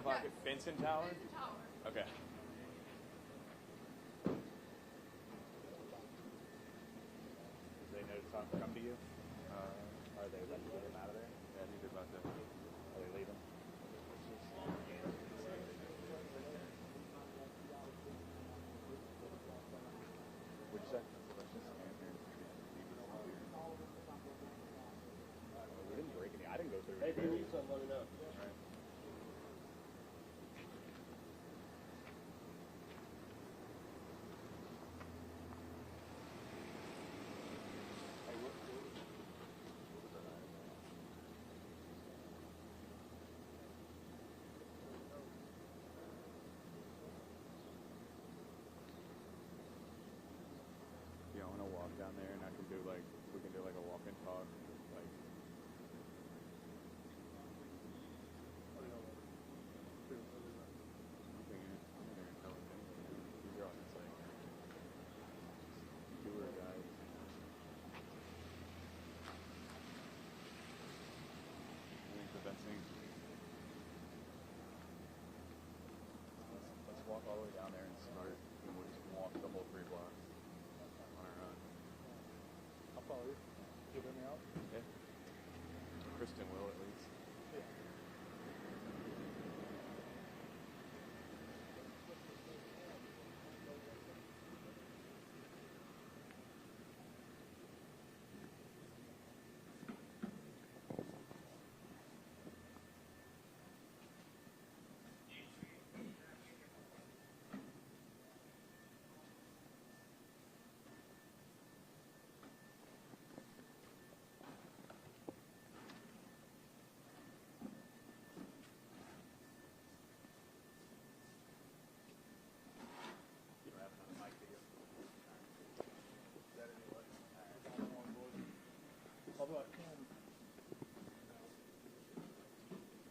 pocket. Benson Tower? Okay. Did they notice to come to you? Are they about to get him out of there? Yeah, I think they're about to. Are they leaving? What'd you say? We didn't break any. I didn't go through. Hey, if you need something, let me know. All right. Yeah, I want to walk down there, and I can do like we can do like a walk and talk, like. These are all just like tour guides. I think the best thing. Let's walk all the way down there and start, and we'll just walk the whole 3 blocks on our own. I'll follow you. You'll bring me out? Yeah. Kristen will at least. Yeah.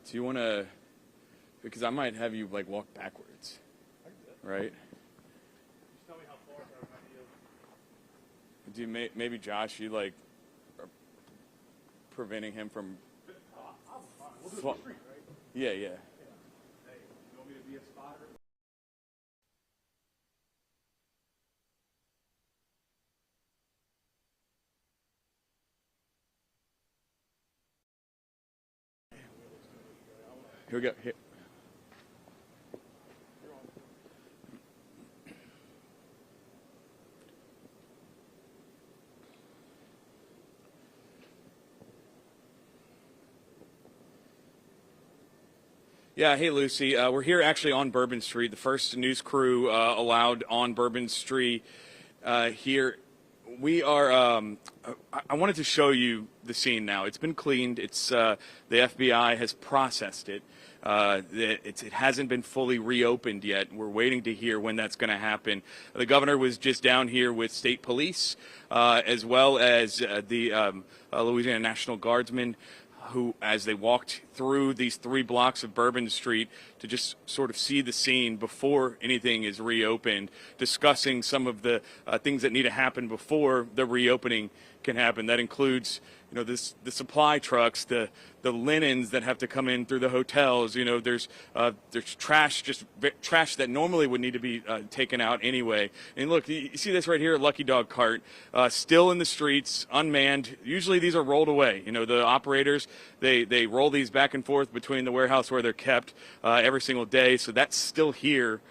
Do you want to, because I might have you like walk backwards, right? Just tell me how far I might be. Do you maybe Josh, you like are preventing him from? I'm fine. We'll do the street, right? Yeah. Hey, you want me to be a spotter? Here we go. Here. Yeah, hey Lucy. We're here actually on Bourbon Street, the first news crew allowed on Bourbon Street here. We are, I wanted to show you the scene now. It's been cleaned. It's, the FBI has processed it. It hasn't been fully reopened yet. We're waiting to hear when that's going to happen. The governor was just down here with state police, as well as the Louisiana National Guardsmen, who, as they walked through these 3 blocks of Bourbon Street to just sort of see the scene before anything is reopened, discussing some of the things that need to happen before the reopening can happen. That includes, you know, the supply trucks, the linens that have to come in through the hotels. You know, there's trash, just trash that normally would need to be taken out anyway. And look, you see this right here, Lucky Dog cart, still in the streets, unmanned. Usually these are rolled away. You know, the operators, they roll these back and forth between the warehouse where they're kept every single day. So that's still here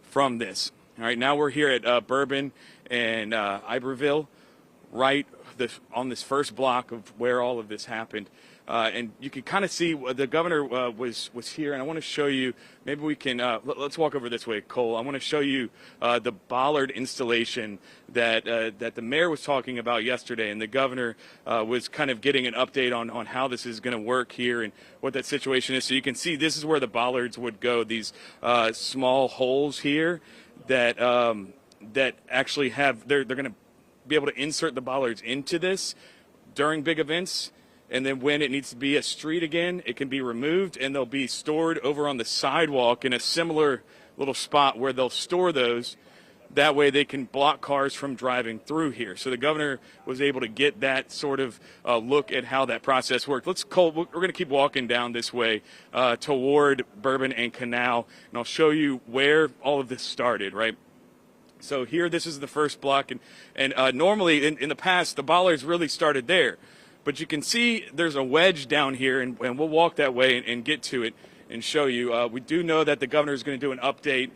from this. All right, now we're here at Bourbon and Iberville, right on this first block of where all of this happened. And you can kind of see the governor was here, and I want to show you, maybe we can, let's walk over this way, Cole. I want to show you the bollard installation that the mayor was talking about yesterday, and the governor was kind of getting an update on how this is going to work here and what that situation is. So you can see this is where the bollards would go, these small holes here that that actually have, they're going to be able to insert the bollards into this during big events, and then when it needs to be a street again, it can be removed, and they'll be stored over on the sidewalk in a similar little spot where they'll store those That way they can block cars from driving through here. So the governor was able to get that sort of look at how that process worked. We're going to keep walking down this way toward Bourbon and Canal, and I'll show you where all of this started, right? So here, this is the first block, and normally in the past, the bollards really started there. But you can see there's a wedge down here, and we'll walk that way and get to it and show you. We do know that the governor is going to do an update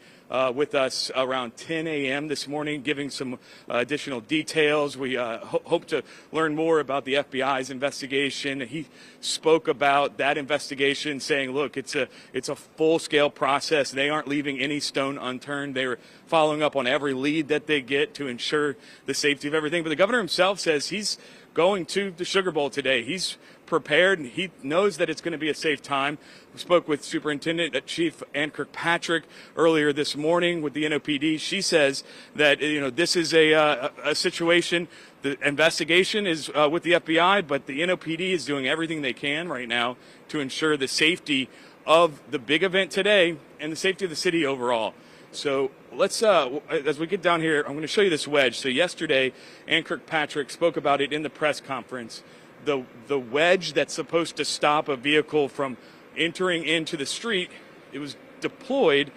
with us around 10 a.m. this morning, giving some additional details. We hope to learn more about the FBI's investigation. He spoke about that investigation, saying, look, it's a full-scale process. They aren't leaving any stone unturned. They're following up on every lead that they get to ensure the safety of everything. But the governor himself says he's going to the Sugar Bowl today. He's prepared, and he knows that it's going to be a safe time. We spoke with Superintendent Chief Ann Kirkpatrick earlier this morning with the NOPD. She says that this is a situation. The investigation is with the FBI, but the NOPD is doing everything they can right now to ensure the safety of the big event today and the safety of the city overall. So let's, as we get down here, I'm going to show you this wedge. So yesterday, Ann Kirkpatrick spoke about it in the press conference. The wedge that's supposed to stop a vehicle from entering into the street, it was deployed,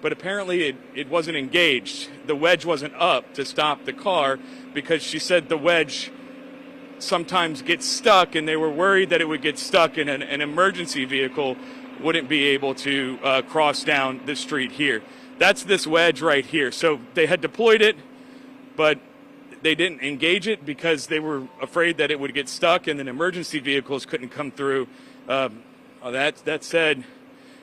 but apparently it wasn't engaged. The wedge wasn't up to stop the car because she said the wedge sometimes gets stuck, and they were worried that it would get stuck and an emergency vehicle wouldn't be able to cross down the street here. That's this wedge right here. So they had deployed it, but they didn't engage it because they were afraid that it would get stuck and then emergency vehicles couldn't come through. That said,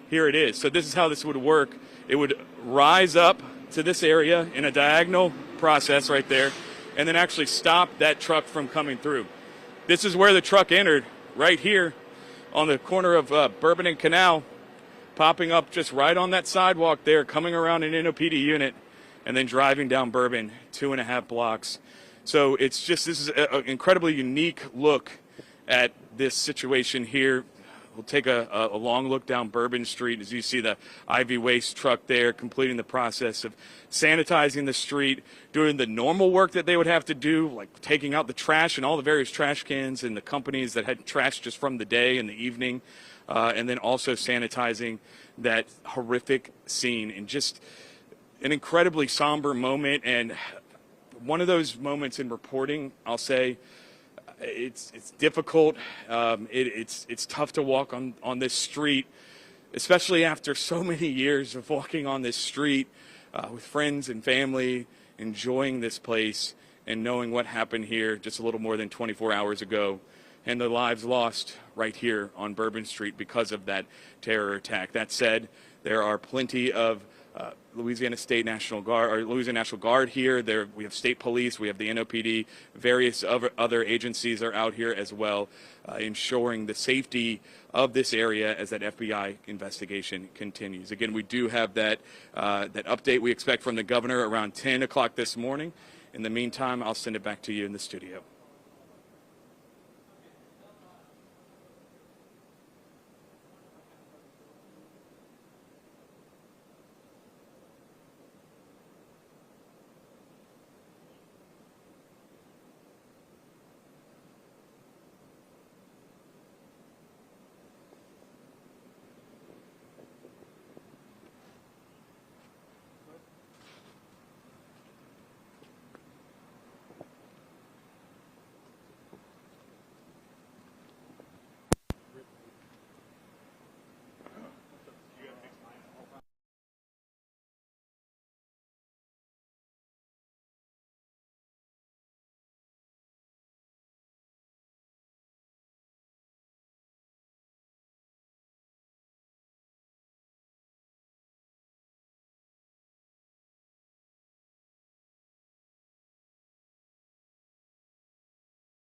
here it is. So this is how this would work. It would rise up to this area in a diagonal process right there and then actually stop that truck from coming through. This is where the truck entered, right here on the corner of Bourbon and Canal, popping up just right on that sidewalk there, coming around an NOPD unit, and then driving down Bourbon 2.5 blocks. So it's just, this is an incredibly unique look at this situation here. We'll take a long look down Bourbon Street as you see the IV waste truck there completing the process of sanitizing the street, doing the normal work that they would have to do, like taking out the trash and all the various trash cans and the companies that had trash just from the day and the evening, and then also sanitizing that horrific scene. And just an incredibly somber moment, and one of those moments in reporting, I'll say, it's difficult. It's tough to walk on this street, especially after so many years of walking on this street with friends and family, enjoying this place, and knowing what happened here just a little more than 24 hours ago, and the lives lost right here on Bourbon Street because of that terror attack. That said, there are plenty of Louisiana National Guard here. We have state police, we have the NOPD, various other agencies are out here as well, ensuring the safety of this area as that FBI investigation continues. Again, we do have that update we expect from the governor around 10 o'clock this morning. In the meantime, I'll send it back to you in the studio.